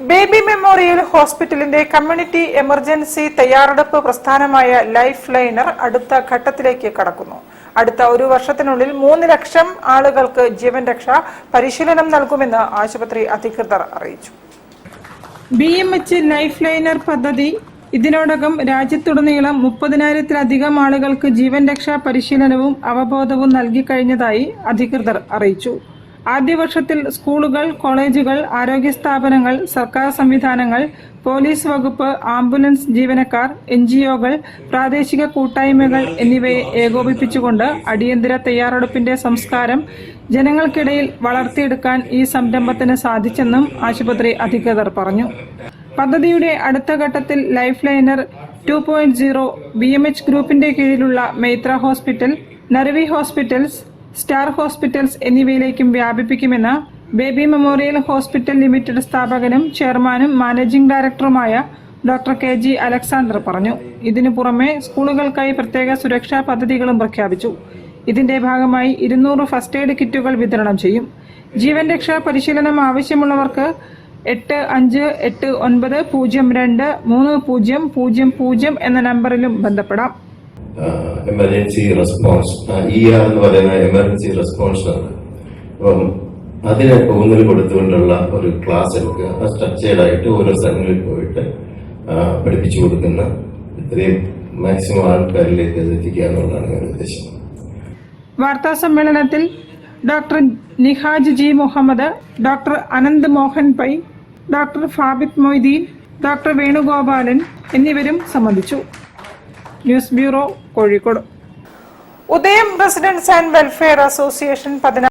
Baby memorial ഹോസ്പിറ്റലിന്റെ community emergency തയ്യാറെടുപ്പ് പ്രസ്ഥാനമായ life liner അടുത്ത ഘട്ടത്തിലേക്ക് കടക്കുന്നു. അടുത്ത ഒരു വർഷത്തിനുള്ളിൽ 3 ലക്ഷം ആളുകൾക്ക് ജീവൻ രക്ഷാ പരിശീലനം നൽകുമെന്ന് ആശുപത്രി അധികൃതർ അറിയിച്ചു. BMH ലൈഫ് ലൈനർ പദ്ധതി ഇതിനോടകം രാജ്യത്തുടനീളം 30,000-ത്തിലധികം ആളുകൾക്ക് ജീവൻ രക്ഷാ പരിശീലനവും അവബോധവും നൽകി കഴിഞ്ഞതായി അധികൃതർ അറിയിച്ചു. ആദ്യ വർഷത്തിൽ സ്കൂളുകൾ, കോളേജുകൾ, ആരോഗ്യ സ്ഥാപനങ്ങൾ, സർക്കാർ സംവിധാനങ്ങൾ, പോലീസ് വകുപ്പ്, ആംബുലൻസ് ജീവനക്കാർ, NGOകൾ, പ്രാദേശിക കൂട്ടായ്മകൾ എന്നിവയെ ഏകോപിപ്പിച്ചുകൊണ്ട് അടിയന്തര തയ്യാറെടുപ്പിന്റെ സംസ്കാരം ജനങ്ങൾക്കിടയിൽ വളർത്തിയെടുക്കാൻ ഈ സംരംഭത്തിന് സാധിച്ചെന്നും ആശുപത്രി അധികൃതർ പറഞ്ഞു. പദ്ധതിയുടെ അടുത്ത ഘട്ടത്തിൽ ലൈഫ് ലൈനർ 2.0 BMH ഗ്രൂപ്പിന്റെ കീഴിലുള്ള Maitra hospital, Narvi hospitals, star hospitals എന്നിവയിലേക്കും വ്യാപിപ്പിക്കുമെന്ന് ബേബി മെമ്മോറിയൽ ഹോസ്പിറ്റൽ ലിമിറ്റഡ് സ്ഥാപകനും ചെയർമാനും മാനേജിംഗ് ഡയറക്ടറുമായ ഡോക്ടർ KG അലക്സാണ്ടർ പറഞ്ഞു. ഇതിനു പുറമെ സ്കൂളുകൾക്കായി പ്രത്യേക സുരക്ഷാ പദ്ധതികളും പ്രഖ്യാപിച്ചു. ഇതിന്റെ ഭാഗമായി 200 ഫസ്റ്റ് എയ്ഡ് കിറ്റുകൾ വിതരണം ചെയ്യും. ജീവൻ രക്ഷാ പരിശീലനം ആവശ്യമുള്ളവർക്ക് 8559023000 എന്ന നമ്പറിലും ബന്ധപ്പെടാം. എമർജൻസി റെസ്പോൺസ് ER എന്ന് പറയുന്ന എമർജൻസി റെസ്പോൺസ് ആണ്. അപ്പം അതിനെ ഊന്നൽ കൊടുത്തുകൊണ്ടുള്ള ഒരു ക്ലാസ് എടുക്കുക, സ്ട്രക്ചേർഡ് ആയിട്ട് ഓരോ സ്ഥലങ്ങളിൽ പോയിട്ട് പഠിപ്പിച്ചു കൊടുക്കുന്ന ഇത്രയും മാക്സിമം ആൾക്കാരിലേക്ക് അത് എത്തിക്കുക എന്നുള്ളതാണ് ഞങ്ങളുടെ ഉദ്ദേശം. വാർത്താ സമ്മേളനത്തിൽ doctor Nihaj G Muhammad, doctor Anant Mohan Pai, doctor Fabith Moideen, doctor Venugopalan എന്നിവരും സംബന്ധിച്ചു. News bureau, Kozhikode. Udayam residence and welfare association